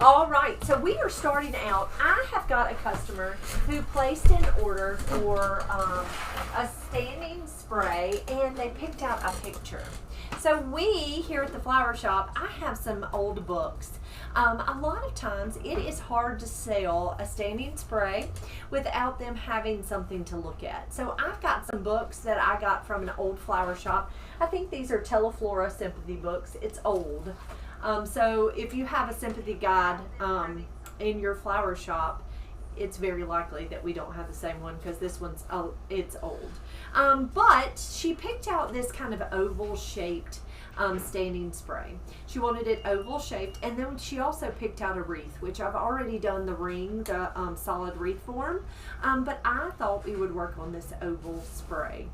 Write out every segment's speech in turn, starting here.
All right, so we are starting out. I have got a customer who placed an order for a standing spray, and they picked out a picture. So we here at the flower shop, I have some old books. A lot of times it is hard to sell a standing spray without them having something to look at. So I've got some books that I got from an old flower shop. I think these are Teleflora sympathy books. It's old. So if you have a sympathy guide in your flower shop, it's very likely that we don't have the same one because this one's it's old. But she picked out this kind of oval shaped standing spray. She wanted it oval shaped, and then she also picked out a wreath, which I've already done the ring, the solid wreath form, but I thought we would work on this oval spray.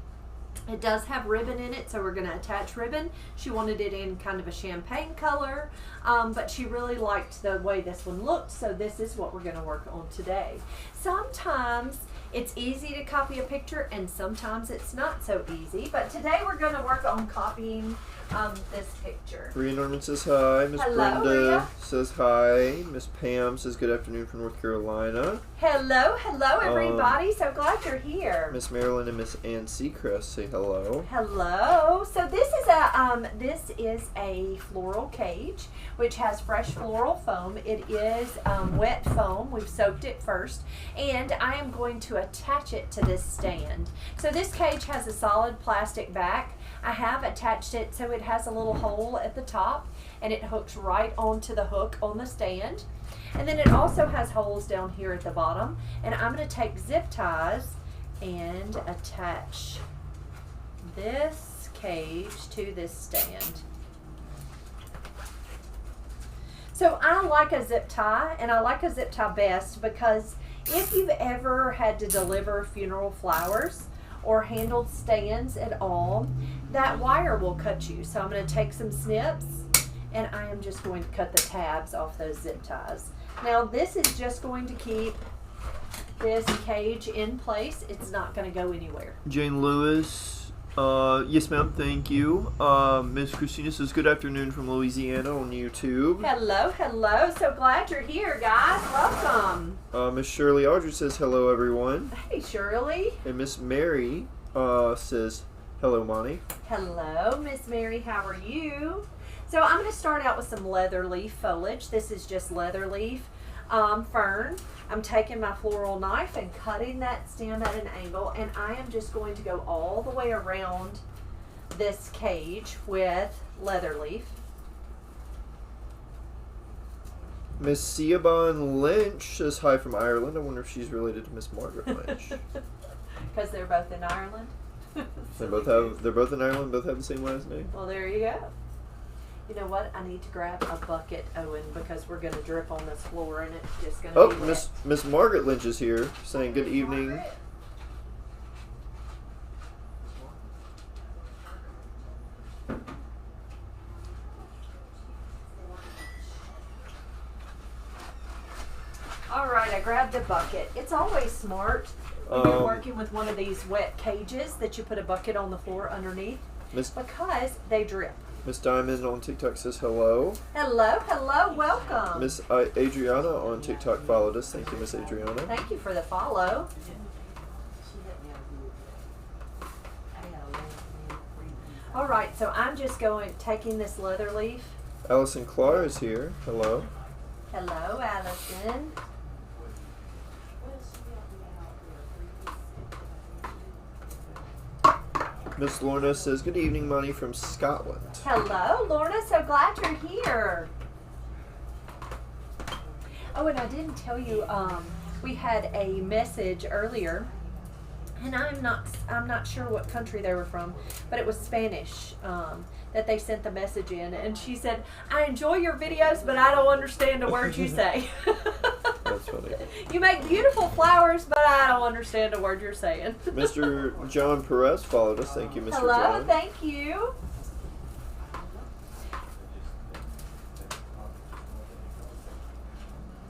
It does have ribbon in it, so we're going to attach ribbon. She wanted it in kind of a champagne color, but she really liked the way this one looked, so this is what we're going to work on today. Sometimes it's easy to copy a picture, and sometimes it's not so easy, but today we're going to work on copying this picture. Rhea Norman says hi. Miss Brenda Rhea. says hi. Miss Pam says good afternoon from North Carolina. Hello everybody. So glad you're here. Miss Marilyn and Miss Ann Seacrest say hello. Hello. So this is a floral cage which has fresh floral foam. It is wet foam. We've soaked it first, and I am going to attach it to this stand. So this cage has a solid plastic back. I have attached it so it has a little hole at the top, and it hooks right onto the hook on the stand. And then it also has holes down here at the bottom, and I'm going to take zip ties and attach this cage to this stand. So I like a zip tie, and I like a zip tie best because if you've ever had to deliver funeral flowers or handled stands at all, that wire will cut you. So I'm going to take some snips, and I am just going to cut the tabs off those zip ties. Now this is just going to keep this cage in place. It's not going to go anywhere. Jane Lewis, yes ma'am, thank you. Miss Christina says good afternoon from Louisiana on YouTube. Hello. So glad you're here, guys. Welcome. Miss Shirley Aldridge says hello everyone. Hey, Shirley. And Miss Mary says hello Monty. Hello, Miss Mary. How are you? So I'm going to start out with some leather leaf foliage. This is just leather leaf fern. I'm taking my floral knife and cutting that stem at an angle, and I am just going to go all the way around this cage with leather leaf. Miss Siobhan Lynch says hi from Ireland. I wonder if she's related to Miss Margaret Lynch. Because they're both in Ireland. They're both in Ireland, both have the same last name. Well, there you go. You know what? I need to grab a bucket, Owen, because we're going to drip on this floor, and it's just going to be wet. Miss Margaret Lynch is here saying good evening. All right, I grabbed the bucket. It's always smart when you're working with one of these wet cages that you put a bucket on the floor underneath because they drip. Miss Diamond on TikTok says hello. Hello, welcome. Miss Adriana on TikTok followed us. Thank you, Miss Adriana. Thank you for the follow. All right, so I'm just taking this leather leaf. Allison Clark is here. Hello. Hello, Allison. Miss Lorna says good evening, Monty from Scotland. Hello, Lorna. So glad you're here. Oh, and I didn't tell you, we had a message earlier, and I'm not sure what country they were from, but it was Spanish that they sent the message in, and she said, "I enjoy your videos, but I don't understand a word you say." That's funny. You make beautiful flowers, but I don't understand a word you're saying. Mr. John Perez followed us. Thank you, Mr. Hello, John. thank you.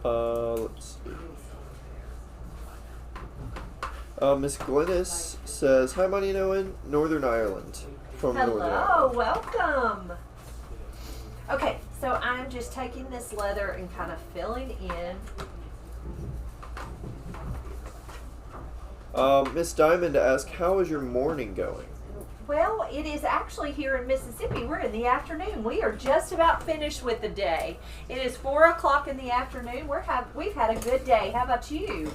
Let's see. Miss Glennis says, hi, Monty and Owen, Northern Ireland. From Northern Hello, Ireland. welcome. Okay, So I'm just taking this leather and kind of filling in. Miss Diamond asked, how is your morning going? Well, it is actually here in Mississippi. We're in the afternoon. We are just about finished with the day. It is 4 o'clock in the afternoon. We've had a good day. How about you?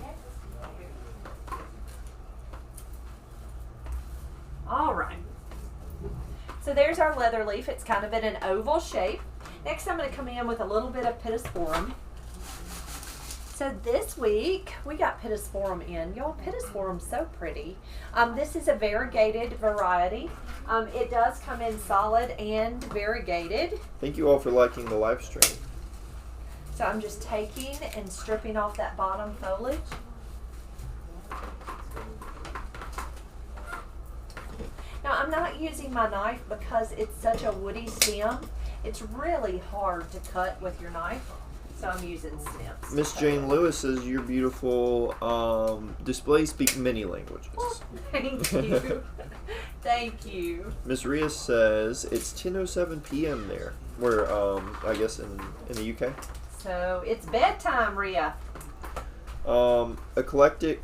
All right. So there's our leather leaf. It's kind of in an oval shape. Next, I'm going to come in with a little bit of Pisorum. So this week, we got Pisorum in. Y'all, Pisorum's so pretty. This is a variegated variety. It does come in solid and variegated. Thank you all for liking the live stream. So I'm just taking and stripping off that bottom foliage. Now, I'm not using my knife because it's such a woody stem. It's really hard to cut with your knife. So I'm using snips. Miss Jane Lewis says your beautiful displays speak many languages. Oh, thank you. Thank you. Miss Rhea says it's 10:07 p.m. there. We're I guess in the UK. So it's bedtime, Rhea. Eclectic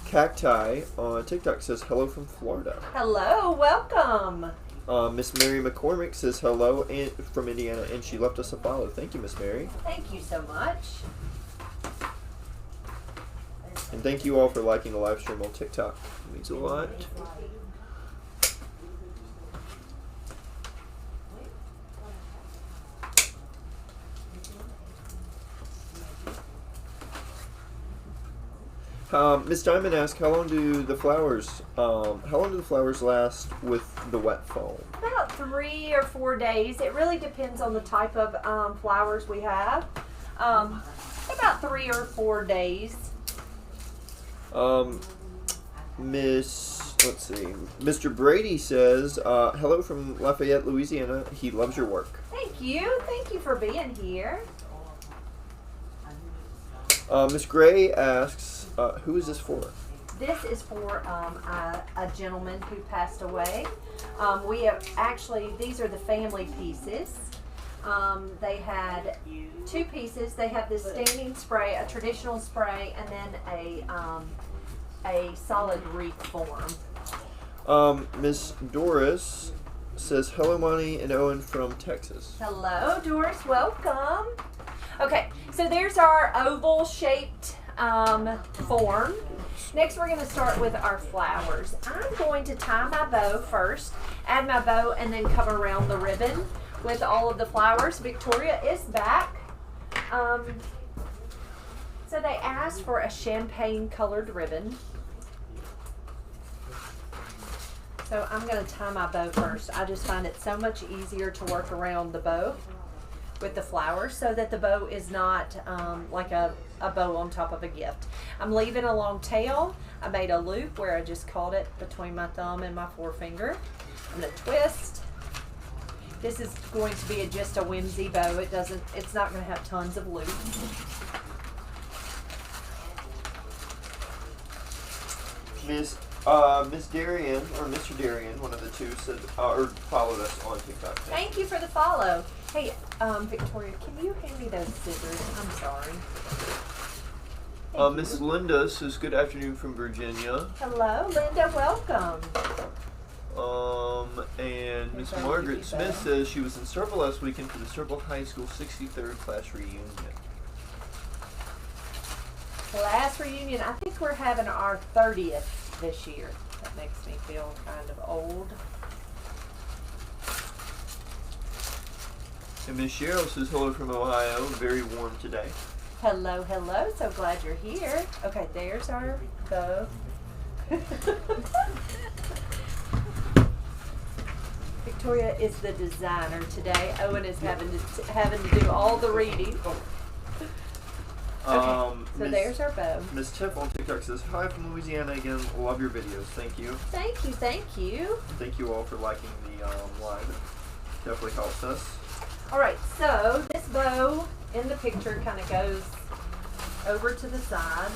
Cacti on TikTok says hello from Florida. Hello, welcome. Miss Mary McCormick says hello from Indiana, and she left us a follow. Thank you, Miss Mary. Thank you so much. And thank you all for liking the live stream on TikTok. It means a lot. Miss Diamond asked, how long do the flowers last with the wet foam? About 3 or 4 days. It really depends on the type of flowers we have. About 3 or 4 days. Mr. Brady says, hello from Lafayette, Louisiana. He loves your work. Thank you. Thank you for being here. Miss Gray asks, who is this for? This is for a gentleman who passed away. We have actually, these are the family pieces. They had 2 pieces. They have this standing spray, a traditional spray, and then a solid wreath form. Miss Doris says, hello, Monty and Owen from Texas. Hello, Doris. Welcome. Okay, so there's our oval-shaped form. Next, we're going to start with our flowers. I'm going to tie my bow first, add my bow, and then come around the ribbon with all of the flowers. Victoria is back. So they asked for a champagne-colored ribbon. So I'm going to tie my bow first. I just find it so much easier to work around the bow with the flowers so that the bow is not like a bow on top of a gift. I'm leaving a long tail. I made a loop where I just caught it between my thumb and my forefinger. I'm going to twist. This is going to be just a whimsy bow. It's not going to have tons of loops. Miss Darian, or Mr. Darian, one of the two, said, or followed us on TikTok. Thank you for the follow. Hey, Victoria, can you hand me those scissors? I'm sorry. Miss Linda says, good afternoon from Virginia. Hello, Linda, welcome. And Miss Margaret Smith says she was in Sturville last weekend for the Sturville High School 63rd class reunion. Class reunion. I think we're having our 30th this year. That makes me feel kind of old. And Miss Cheryl says hello from Ohio. Very warm today. Hello, hello. So glad you're here. Okay, there's our bow. Victoria is the designer today. Owen is having to do all the reading. Okay, so there's our bow. Miss Tiff on TikTok says, hi from Louisiana again. Love your videos. Thank you. Thank you, thank you. Thank you all for liking the live. It definitely helps us. Alright, so this bow in the picture kind of goes over to the side.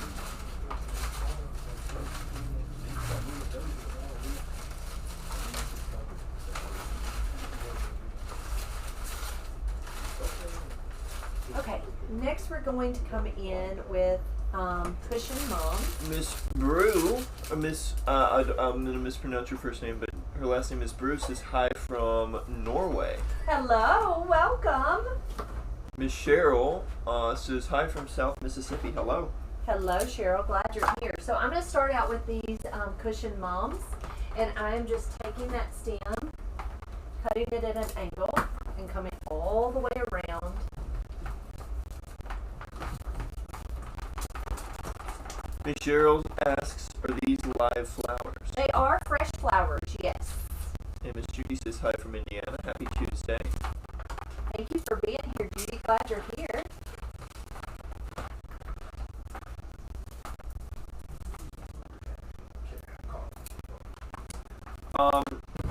next we're going to come in with Cushion Mom. Miss Brew, or I'm gonna mispronounce your first name, but her last name is Brew, says hi from Norway. Hello, welcome. Miss Cheryl says hi from South Mississippi. Hello. Hello, Cheryl. Glad you're here. So I'm going to start out with these Cushion Moms, and I'm just taking that stem, cutting it at an angle, and coming all the way around. Miss Cheryl asks, are these live flowers? They are fresh flowers, yes. And Miss Judy says hi from Indiana. Happy Tuesday. Thank you for being here, Judy. Glad you're here.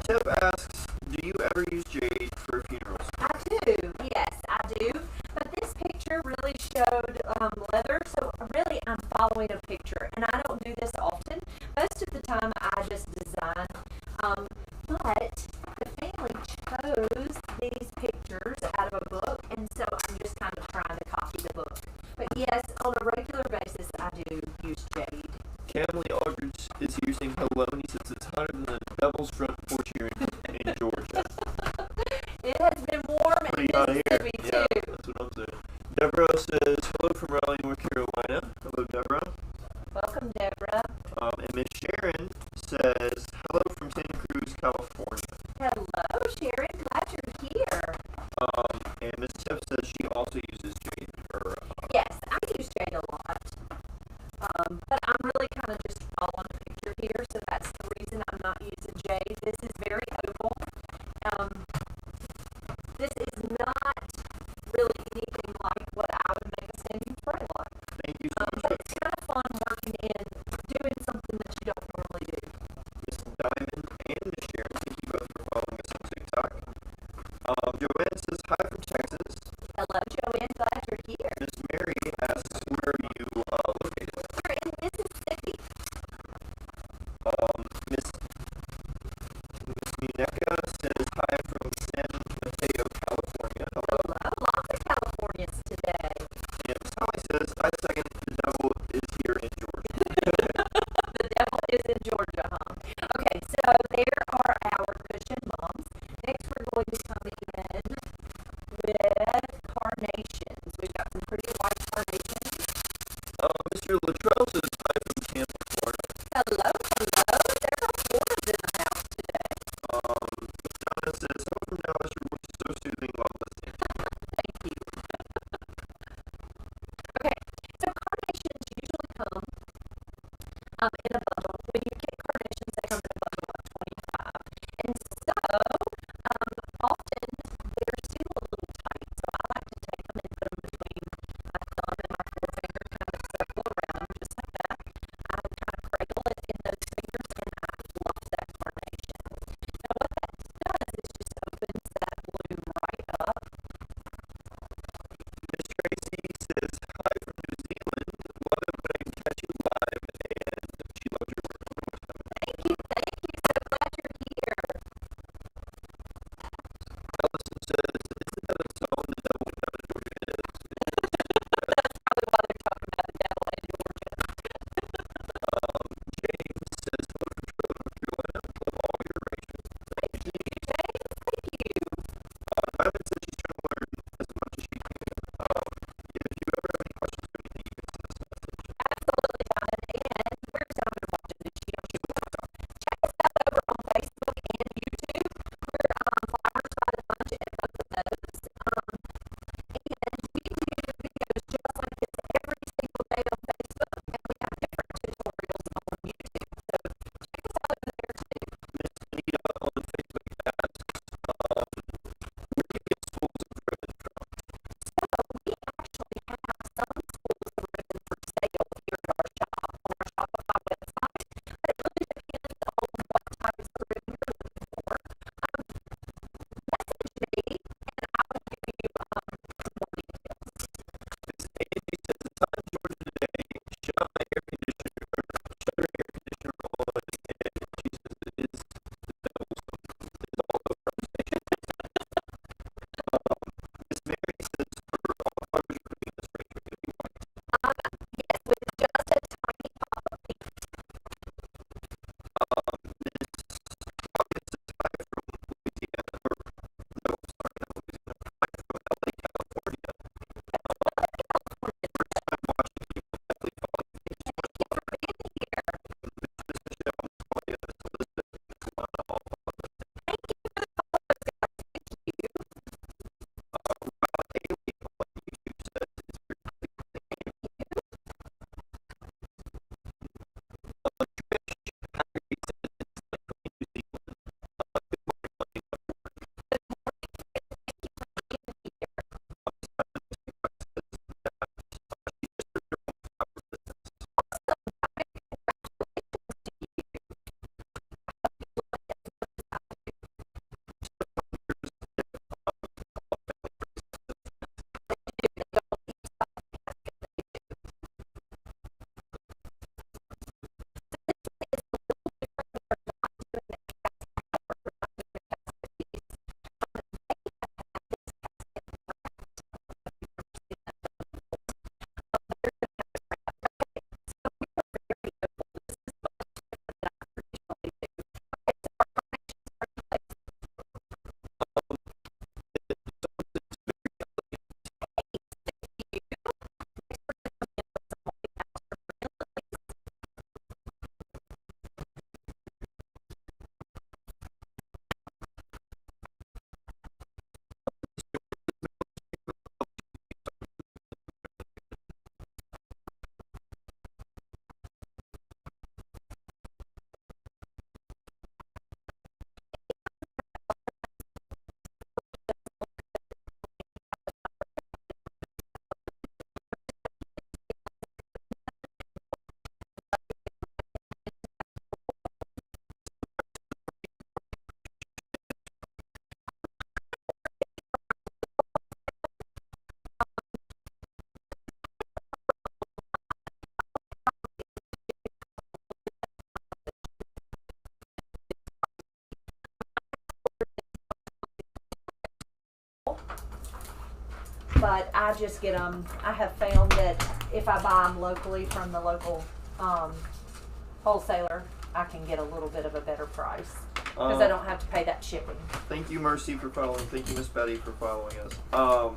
Tip asks, do you ever use jade for funerals? I do, yes, I do. But this picture really showed leather, so really I'm following a picture. And I don't do this often. Most of the time I just design. But the family chose these pictures out of a book, and so I'm just kind of trying to copy the book. But yes, on a regular basis I do use jade. Camley Aldridge is using hello, and he says it's hotter than the devil's front porch here in Georgia. It has been warm in Pretty hot here. Mississippi Yeah, too. that's what I'm saying. Deborah says hello from Raleigh, North Carolina. Hello, Deborah. Welcome, Deborah. And Miss Sharon says hello from Santa Cruz, California. Hello, Sharon. Glad you're here. And Miss Tiff says she also uses jade for. Yes, I use jade a lot. But I'm really kind of just following the picture here, so that's the reason I'm not using jade. This is very oval. This is not really anything like what I would make a standing spray like. Thank you so much. But it's kind of fun working in doing something that you don't normally do. Miss Diamond and Miss Sharon, thank you both for following us on TikTok. Joanne says hi from Texas. Hello, Joanne. Glad you're here. Miss Mary asks where are you located? We're in Mississippi. Miss Muneka says hi from San Mateo, California. Hello. Hello. Lots of Californians today. And Miss Holly says, I second the devil is here in Georgia. The devil is in Georgia, huh? Okay, so there are our Cushion Moms. Next, we're going to come in with carnations. We've got some pretty white carnations. Mr. Latrell says hi from Tampa, Florida. Hello, hello. There are Floridas in the house today. Miss Donna says, hello from Dallas, your voice is so soothing while listening. Thank you. Okay, so carnations usually come in a bundle. When you get carnations, they come in a bundle of 25. And so, often they're still a little tight. So I like to take them and put them between my thumb and my forefinger, kind of circle around them just like that. but I just get them. I have found that if I buy them locally from the local wholesaler, I can get a little bit of a better price because I don't have to pay that shipping. Thank you, Mercy, for following. Thank you, Miss Betty, for following us.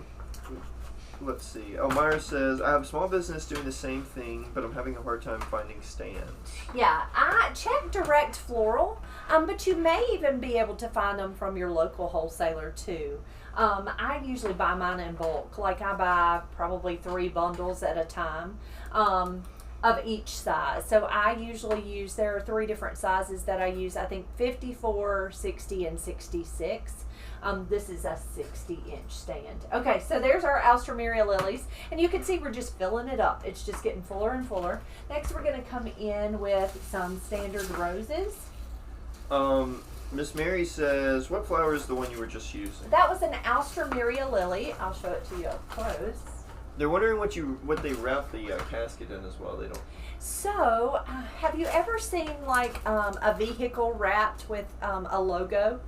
Let's see. Elmira says, I have a small business doing the same thing, but I'm having a hard time finding stands. Yeah, I check Direct Floral, but you may even be able to find them from your local wholesaler too. I usually buy mine in bulk. Like I buy probably 3 bundles at a time of each size. So I usually use, there are 3 different sizes that I use. I think 54, 60, and 66. This is a 60-inch stand. Okay, so there's our Alstroemeria lilies, and you can see we're just filling it up. It's just getting fuller and fuller. Next, we're going to come in with some standard roses. Miss Mary says, what flower is the one you were just using? That was an Alstroemeria lily. I'll show it to you up close. They're wondering what they wrap the casket in as well. They don't. So, have you ever seen like a vehicle wrapped with a logo?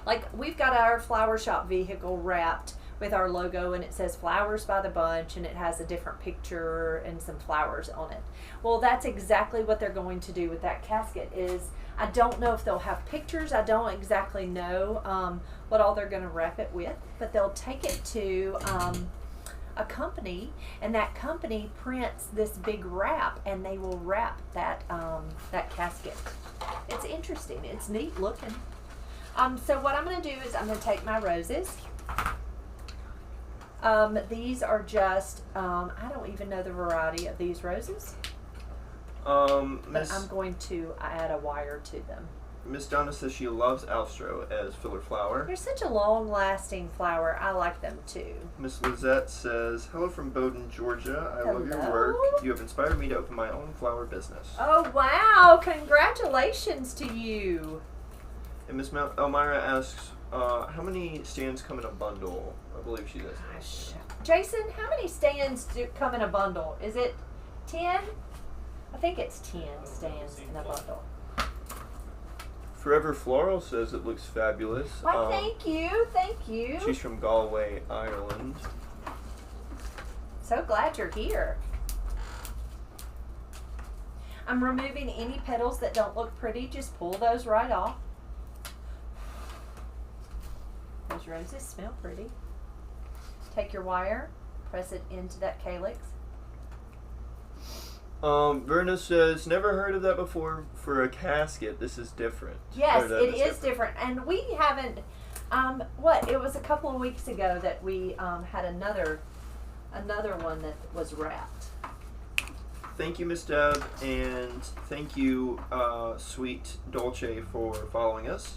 Like we've got our flower shop vehicle wrapped with our logo, and it says Flowers by the Bunch, and it has a different picture and some flowers on it. Well, that's exactly what they're going to do with that casket. Is I don't know if they'll have pictures. I don't exactly know what all they're going to wrap it with, but they'll take it to a company, and that company prints this big wrap, and they will wrap that that casket. It's interesting. It's neat looking. So what I'm going to do is I'm going to take my roses. These are just, I don't even know the variety of these roses. But I'm going to add a wire to them. Miss Donna says she loves Alstro as filler flower. They're such a long-lasting flower. I like them too. Miss Lizette says, hello from Bowdoin, Georgia. I love your work. You have inspired me to open my own flower business. Oh, wow. Congratulations to you. And Miss Elmira asks, how many stands come in a bundle? I believe she does. Gosh. Jason, how many stands do come in a bundle? Is it 10? I think it's 10 stands in a bundle. Forever Floral says it looks fabulous. Why, thank you. Thank you. She's from Galway, Ireland. So glad you're here. I'm removing any petals that don't look pretty. Just pull those right off. Those roses smell pretty. Take your wire, press it into that calyx. Verna says, never heard of that before for a casket. This is different. Yes, it is different. And we haven't, it was a couple of weeks ago that we had another one that was wrapped. Thank you, Miss Deb, and thank you, Sweet Dolce, for following us.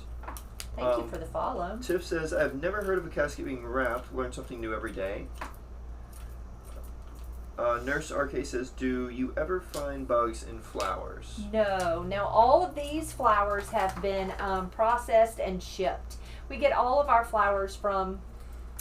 Thank you for the follow. Tiff says, I've never heard of a casket being wrapped. Learn something new every day. Nurse RK says, do you ever find bugs in flowers? No. Now, all of these flowers have been processed and shipped. We get all of our flowers from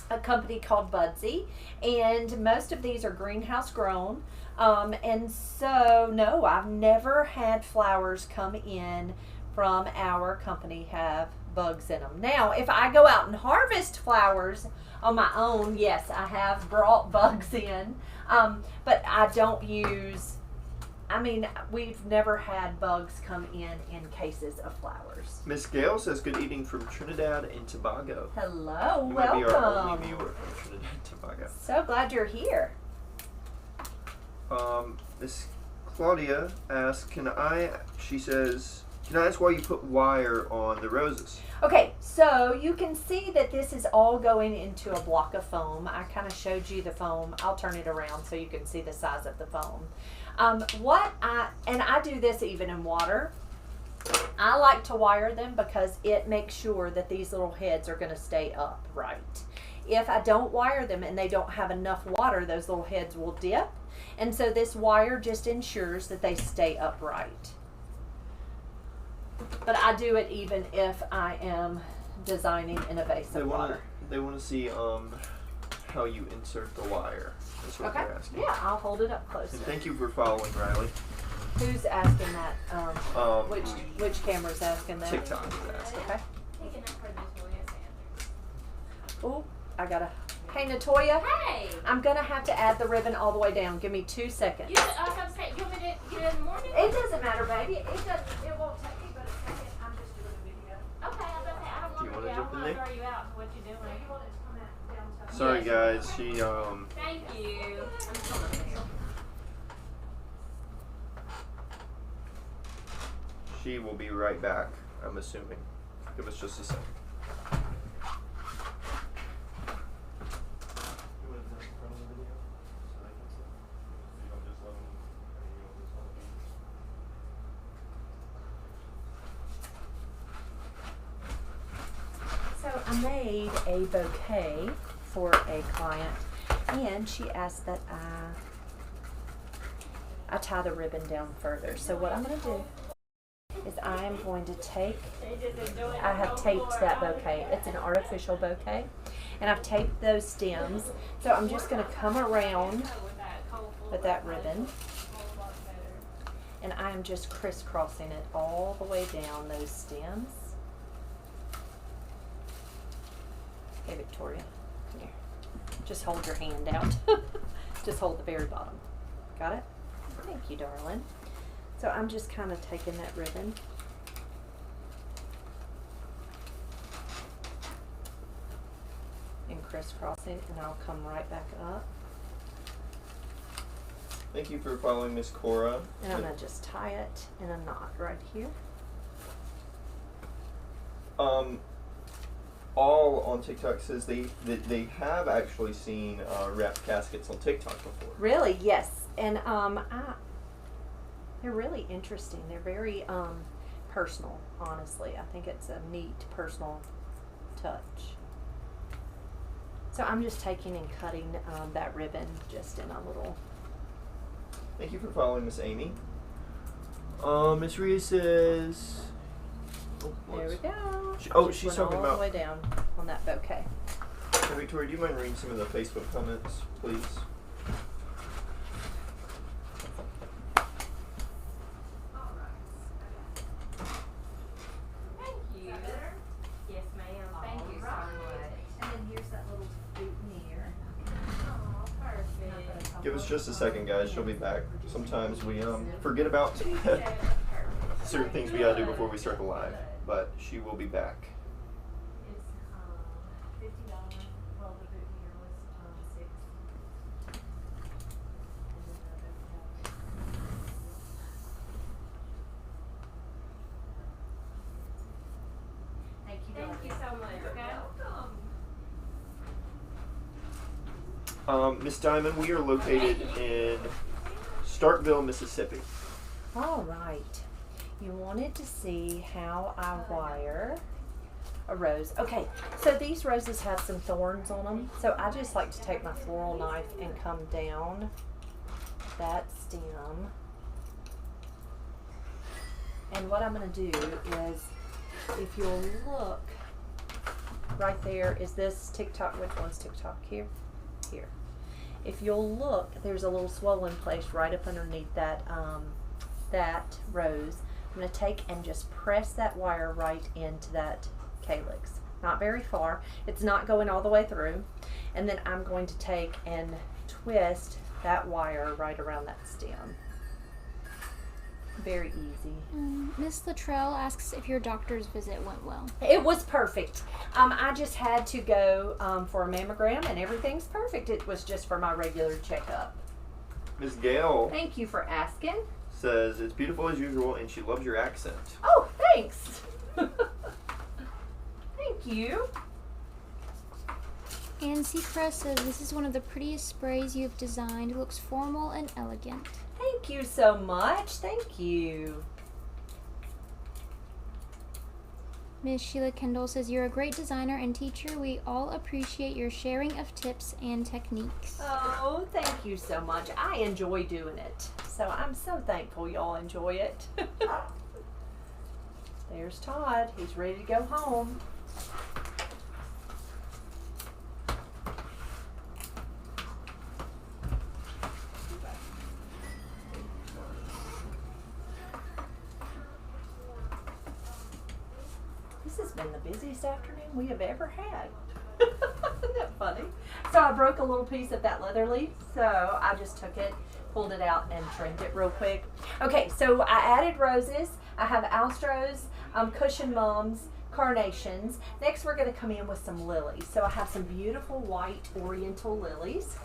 a company called Budsy, and most of these are greenhouse grown. And so, no, I've never had flowers come in from our company have bugs in them. Now, if I go out and harvest flowers on my own, yes, I have brought bugs in, but I don't use, we've never had bugs come in cases of flowers. Miss Gail says, good evening from Trinidad and Tobago. Hello, you welcome. Might be our only viewer from Trinidad and Tobago. So glad you're here. Miss Claudia asks, can I ask why you put wire on the roses? Okay, so you can see that this is all going into a block of foam. I kind of showed you the foam. I'll turn it around so you can see the size of the foam. I do this even in water. I like to wire them because it makes sure that these little heads are going to stay upright. If I don't wire them and they don't have enough water, those little heads will dip. And so this wire just ensures that they stay upright. But I do it even if I am designing in a vase of water. They want to see how you insert the wire. That's what they're asking. Yeah, I'll hold it up closer. And thank you for following, Riley. Who's asking that? Which camera's asking that? TikTok is asking. Okay. Oh, I gotta Hey, Natoya. Hey! I'm going to have to add the ribbon all the way down. Give me 2 seconds. You want me to get it in the morning? It doesn't matter, baby. It won't take me but a second. I'm just doing a video. Okay, I was about to say, I don't Do you want wanna to jump in there? throw you out for what you're doing. You want it to come down to Sorry, guys. Thank you. She will be right back, I'm assuming. Give us just a second. So I made a bouquet for a client, and she asked that I tie the ribbon down further. So what I'm going to do is I am going to take, I have taped that bouquet. It's an artificial bouquet, and I've taped those stems. So I'm just going to come around with that ribbon, and I am just crisscrossing it all the way down those stems. Hey, Victoria, come here. Just hold your hand out. Just hold the very bottom. Got it? Thank you, darling. So I'm just kind of taking that ribbon and crisscrossing, and I'll come right back up. Thank you for following Miss Cora. And I'm going to just tie it in a knot right here. All on TikTok says they have actually seen wrapped caskets on TikTok before. Really? Yes. And they're really interesting. They're very personal, honestly. I think it's a neat personal touch. So I'm just taking and cutting that ribbon just in a little. Thank you for following Miss Amy. Miss Rhea says. There we go. She's Went talking all about. the way down on that bouquet. Hey, Victoria, do you mind reading some of the Facebook comments, please? Thank you. Yes, ma'am. Thank you so much. And then here's that little boutonniere. Oh, perfect. Give us just a second, guys. She'll be back. Sometimes we forget about certain things we gotta do before we start the live, but she will be back. It's $50. Well, the boutonniere was $6. Thank you. Thank you so much, okay? Miss Diamond, we are located in Starkville, Mississippi. All right. You wanted to see how I wire a rose. Okay, so these roses have some thorns on them. So I just like to take my floral knife and come down that stem. And what I'm going to do is, if you'll look, right there, is this TikTok? Which one's TikTok? Here? Here. If you'll look, there's a little swollen place right up underneath that, that rose. I'm going to take and just press that wire right into that calyx. Not very far. It's not going all the way through. And then I'm going to take and twist that wire right around that stem. Very easy. Miss Luttrell asks if your doctor's visit went well. It was perfect. I just had to go for a mammogram, and everything's perfect. It was just for my regular checkup. Miss Gail Thank you for asking. says it's beautiful as usual, and she loves your accent. Oh, thanks. Thank you. And Seacrest says this is one of the prettiest sprays you've designed. It looks formal and elegant. Thank you so much. Thank you. Miss Sheila Kendall says you're a great designer and teacher. We all appreciate your sharing of tips and techniques. Oh, thank you so much. I enjoy doing it. So I'm so thankful y'all enjoy it. There's Todd. He's ready to go home. This has been the busiest afternoon we have ever had. Isn't that funny. So I broke a little piece of that leather leaf, so I just took it, pulled it out, and trimmed it real quick. Okay, so I added roses. I have astros, cushion mums, carnations. Next we're going to come in with some lilies. So I have some beautiful white oriental lilies.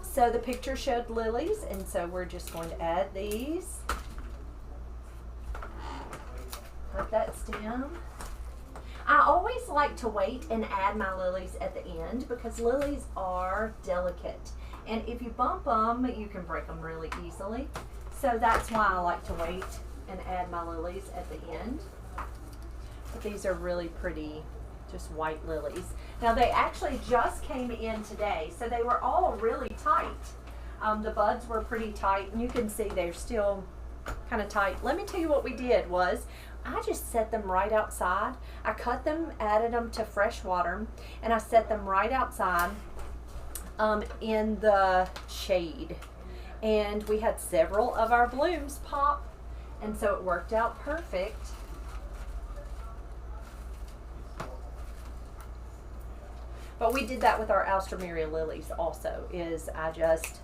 So the picture showed lilies, and so we're just going to add these. Let that stem. I always like to wait and add my lilies at the end because lilies are delicate. And if you bump them, you can break them really easily. So that's why I like to wait and add my lilies at the end. But these are really pretty, just white lilies. Now they actually just came in today, so they were all really tight. The buds were pretty tight, and you can see they're still kind of tight. Let me tell you what we did was, I just set them right outside. I cut them, added them to fresh water, and I set them right outside in the shade. And we had several of our blooms pop, and so it worked out perfect. But we did that with our Alstroemeria lilies also, is I just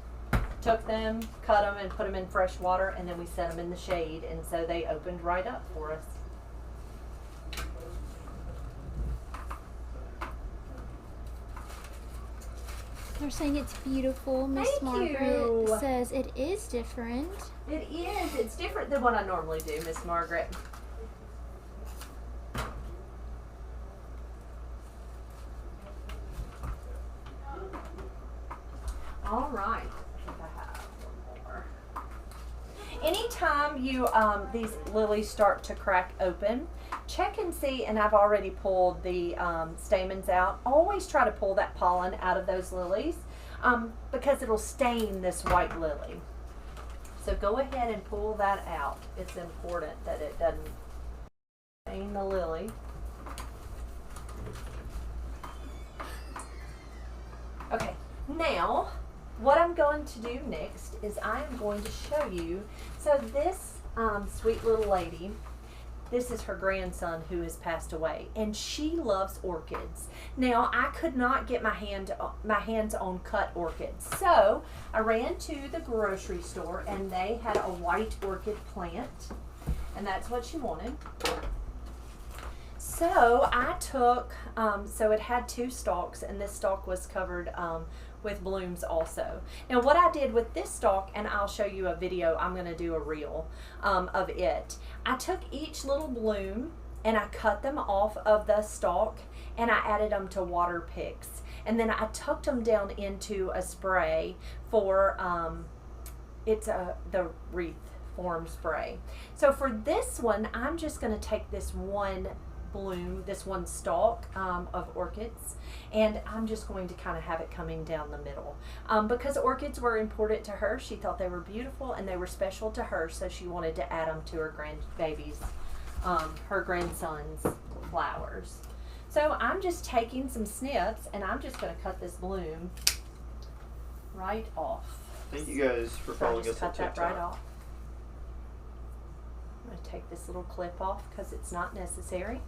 took them, cut them, and put them in fresh water, and then we set them in the shade, and so they opened right up for us. They're saying it's beautiful. Miss Thank Margaret you. says it is different. It is. It's different than what I normally do, Miss Margaret. All right. I think I have one more. Anytime you these lilies start to crack open, check and see, and I've already pulled the stamens out. Always try to pull that pollen out of those lilies because it'll stain this white lily. So go ahead and pull that out. It's important that it doesn't stain the lily. Okay, now what I'm going to do next is I am going to show you, so this sweet little lady, this is her grandson who has passed away, and she loves orchids. Now, I could not get my hands on cut orchids, so I ran to the grocery store, and they had a white orchid plant, and that's what she wanted. So I took, so it had 2 stalks, and this stalk was covered with blooms also. Now what I did with this stalk, and I'll show you a video, I'm going to do a reel of it. I took each little bloom and I cut them off of the stalk, and I added them to water picks, and then I tucked them down into a spray for the wreath form spray. So for this one, I'm just going to take this one bloom, this one stalk of orchids, and I'm just going to kind of have it coming down the middle because orchids were important to her. She thought they were beautiful and they were special to her, so she wanted to add them to her grandbabies, her grandson's flowers. So I'm just taking some snips, and I'm just going to cut this bloom right off. Thank you guys for following us on Cut that TikTok. right off. I'm going to take this little clip off because it's not necessary.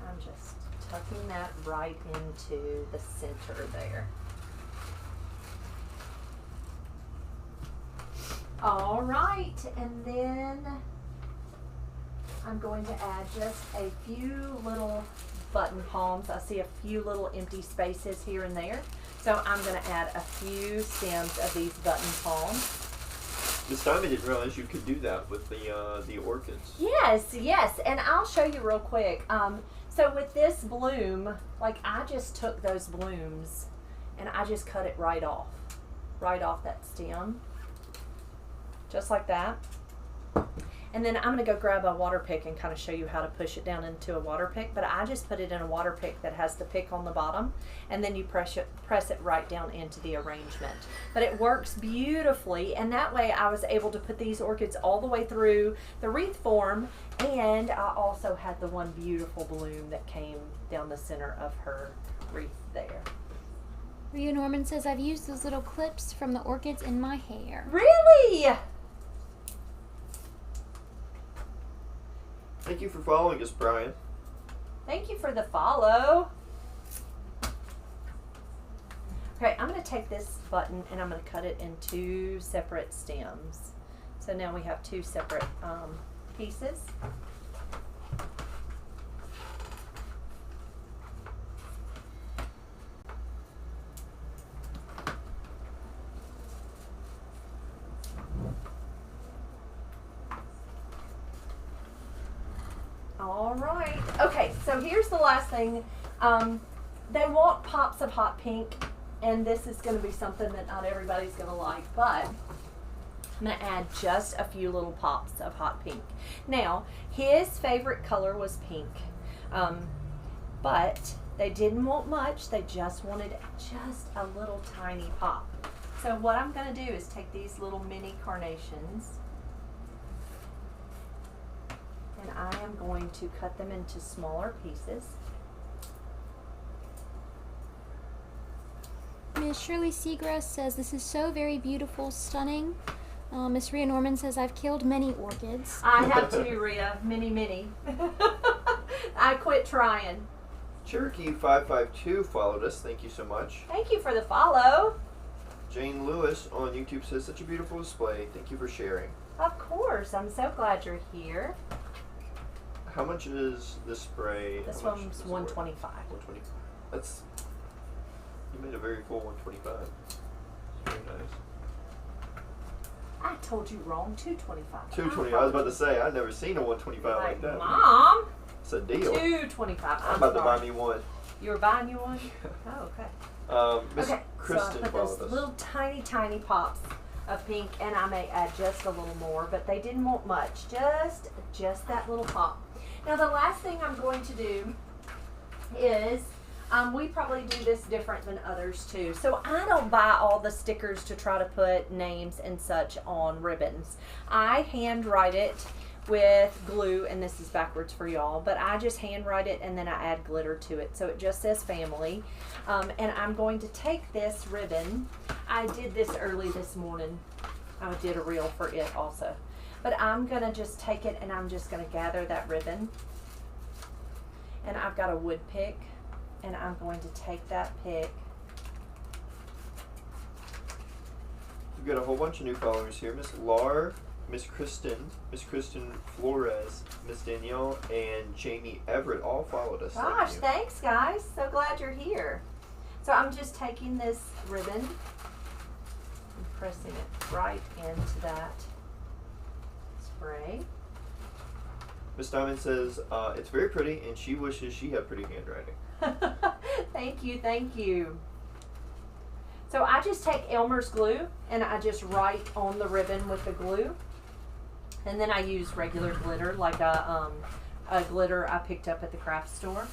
I'm just tucking that right into the center there. All right, and then I'm going to add just a few little button palms. I see a few little empty spaces here and there. So I'm going to add a few stems of these button palms. This time I didn't realize you could do that with the orchids. Yes, yes, and I'll show you real quick. So with this bloom, like I just took those blooms and I just cut it right off that stem, just like that. And then I'm going to go grab a water pick and kind of show you how to push it down into a water pick. But I just put it in a water pick that has the pick on the bottom, and then you press it right down into the arrangement. But it works beautifully, and that way I was able to put these orchids all the way through the wreath form, and I also had the one beautiful bloom that came down the center of her wreath there. Rhea Norman says, I've used those little clips from the orchids in my hair. Really? Thank you for following us, Brian. Thank you for the follow. Okay, I'm going to take this button and I'm going to cut it in 2 separate stems. So now we have 2 separate pieces. All right. Okay, so here's the last thing. They want pops of hot pink, and this is going to be something that not everybody's going to like, but I'm going to add just a few little pops of hot pink. Now, his favorite color was pink, but they didn't want much. They just wanted just a little tiny pop. So what I'm going to do is take these little mini carnations, and I am going to cut them into smaller pieces. Miss Shirley Seagrass says, this is so very beautiful, stunning. Miss Rhea Norman says, I've killed many orchids. I have too, Rhea. Many. I quit trying. Cherokee552 followed us. Thank you so much. Thank you for the follow. Jane Lewis on YouTube says, such a beautiful display. Thank you for sharing. Of course. I'm so glad you're here. How much is this spray? This How much one's is it worth? 125. 125. That's... You made a very full 125. Very nice. I told you wrong. 225. 220. I was about to say, I've never seen a 125 like that. Mom. It's a deal. 225. I'm about to buy me one. You were buying you one? Oh, okay. Miss Okay, Kristen so I put followed those us. little tiny pops of pink, and I may add just a little more, but they didn't want much. Just that little pop. Now the last thing I'm going to do is, we probably do this different than others too. So I don't buy all the stickers to try to put names and such on ribbons. I hand write it with glue, and this is backwards for y'all, but I just hand write it and then I add glitter to it. So it just says family. And I'm going to take this ribbon. I did this early this morning. I did a reel for it also. But I'm going to just take it and I'm just going to gather that ribbon. And I've got a wood pick, and I'm going to take that pick. We've got a whole bunch of new followers here. Miss Lar, Miss Kristen Flores, Miss Danielle, and Jamie Everett all followed us. Gosh, Thank you. thanks guys. So glad you're here. So I'm just taking this ribbon and pressing it right into that spray. Miss Diamond says, it's very pretty, and she wishes she had pretty handwriting. Thank you. So I just take Elmer's glue and I just write on the ribbon with the glue. And then I use regular glitter, like a glitter I picked up at the craft store.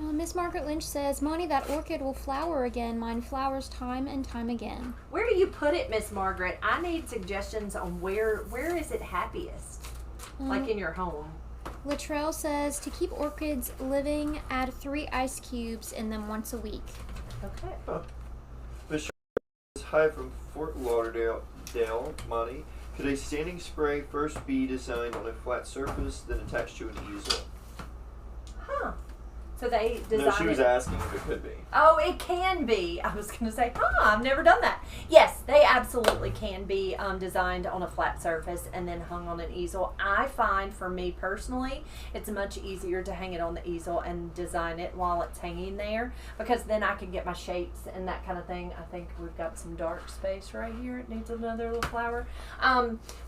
Miss Margaret Lynch says, Monty, that orchid will flower again. Mine flowers time and time again. Where do you put it, Miss Margaret? I need suggestions on where is it happiest? Like in your home. Latrell says, to keep orchids living, add 3 ice cubes in them once a week. Okay. Huh. Miss says, hi from Fort Lauderdale, Monty. Could a standing spray first be designed on a flat surface, then attached to an easel? Huh. So they designed No, she was asking if it could be. Oh, it can be. I was going to say, I've never done that. Yes, they absolutely can be designed on a flat surface and then hung on an easel. I find, for me personally, it's much easier to hang it on the easel and design it while it's hanging there, because then I can get my shapes and that kind of thing. I think we've got some dark space right here. It needs another little flower.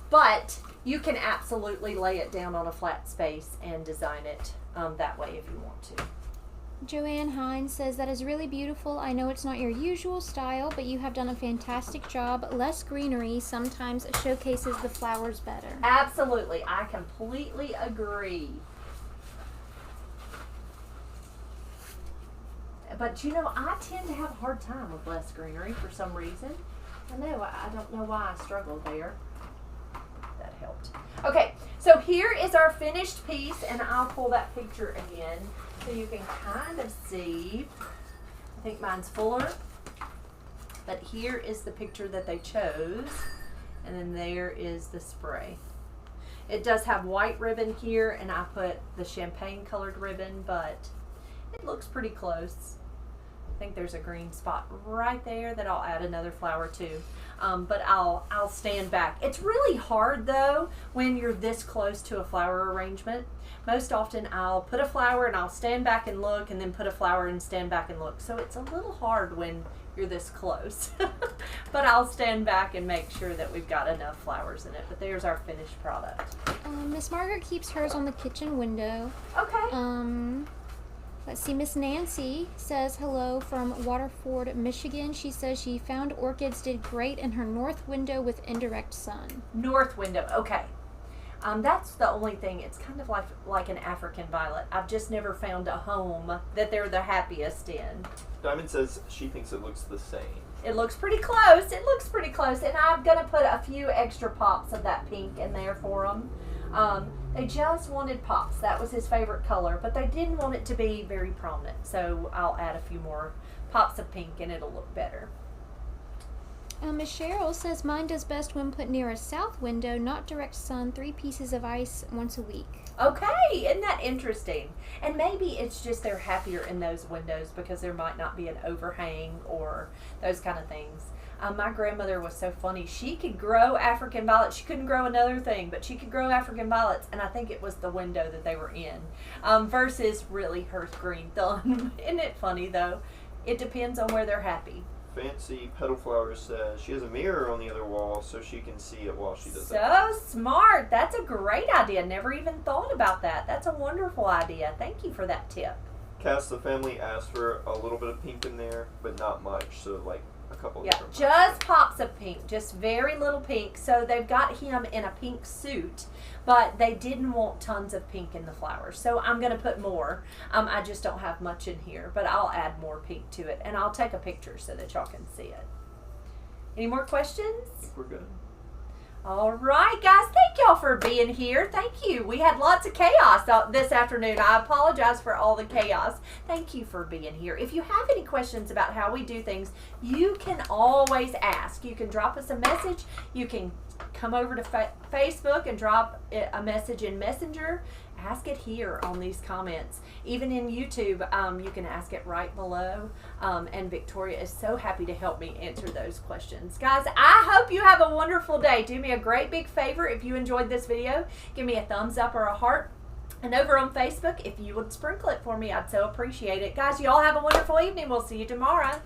But you can absolutely lay it down on a flat space and design it that way if you want to. Joanne Hines says, that is really beautiful. I know it's not your usual style, but you have done a fantastic job. Less greenery sometimes showcases the flowers better. Absolutely. I completely agree. But you know, I tend to have a hard time with less greenery for some reason. I don't know why I struggle there. That helped. Okay, so here is our finished piece, and I'll pull that picture again so you can kind of see think mine's fuller. But here is the picture that they chose. And then there is the spray. It does have white ribbon here, and I put the champagne colored ribbon, but it looks pretty close. I think there's a green spot right there that I'll add another flower to. But I'll stand back. It's really hard though when you're this close to a flower arrangement. Most often I'll put a flower and I'll stand back and look, and then put a flower and stand back and look. So it's a little hard when you're this close. But I'll stand back and make sure that we've got enough flowers in it. But there's our finished product. Miss Margaret keeps hers on the kitchen window. Okay. Let's see, Miss Nancy says hello from Waterford, Michigan. She says she found orchids did great in her north window with indirect sun. North window, okay. That's the only thing. It's kind of like an African violet. I've just never found a home that they're the happiest in. Diamond says she thinks it looks the same. It looks pretty close. It looks pretty close. And I'm going to put a few extra pops of that pink in there for them. They just wanted pops. That was his favorite color, but they didn't want it to be very prominent. So I'll add a few more pops of pink and it'll look better. Miss Cheryl says mine does best when put near a south window, not direct sun, 3 pieces of ice once a week. Okay, isn't that interesting? And maybe it's just they're happier in those windows because there might not be an overhang or those kind of things. My grandmother was so funny. She could grow African violets. She couldn't grow another thing, but she could grow African violets, and I think it was the window that they were in versus really her green thumb. Isn't it funny, though? It depends on where they're happy. Fancy Petal Flower says she has a mirror on the other wall so she can see it while she does it. So smart. That's a great idea. Never even thought about that. That's a wonderful idea. Thank you for that tip. Cass, the family asked for a little bit of pink in there, but not much, so like a couple Yeah, different just pops of pink, just very little pink. So they've got him in a pink suit, but they didn't want tons of pink in the flowers. So I'm going to put more. I just don't have much in here, but I'll add more pink to it, and I'll take a picture so that y'all can see it. Any more questions? I think we're good. All right, guys, thank y'all for being here. Thank you. We had lots of chaos this afternoon. I apologize for all the chaos. Thank you for being here. If you have any questions about how we do things, you can always ask. You can drop us a message. You can come over to Facebook and drop a message in Messenger. Ask it here on these comments. Even in YouTube, you can ask it right below. And Victoria is so happy to help me answer those questions. Guys, I hope you have a wonderful day. Do me a great big favor if you enjoyed this video. Give me a thumbs up or a heart. And over on Facebook, if you would sprinkle it for me, I'd so appreciate it. Guys, you all have a wonderful evening. We'll see you tomorrow.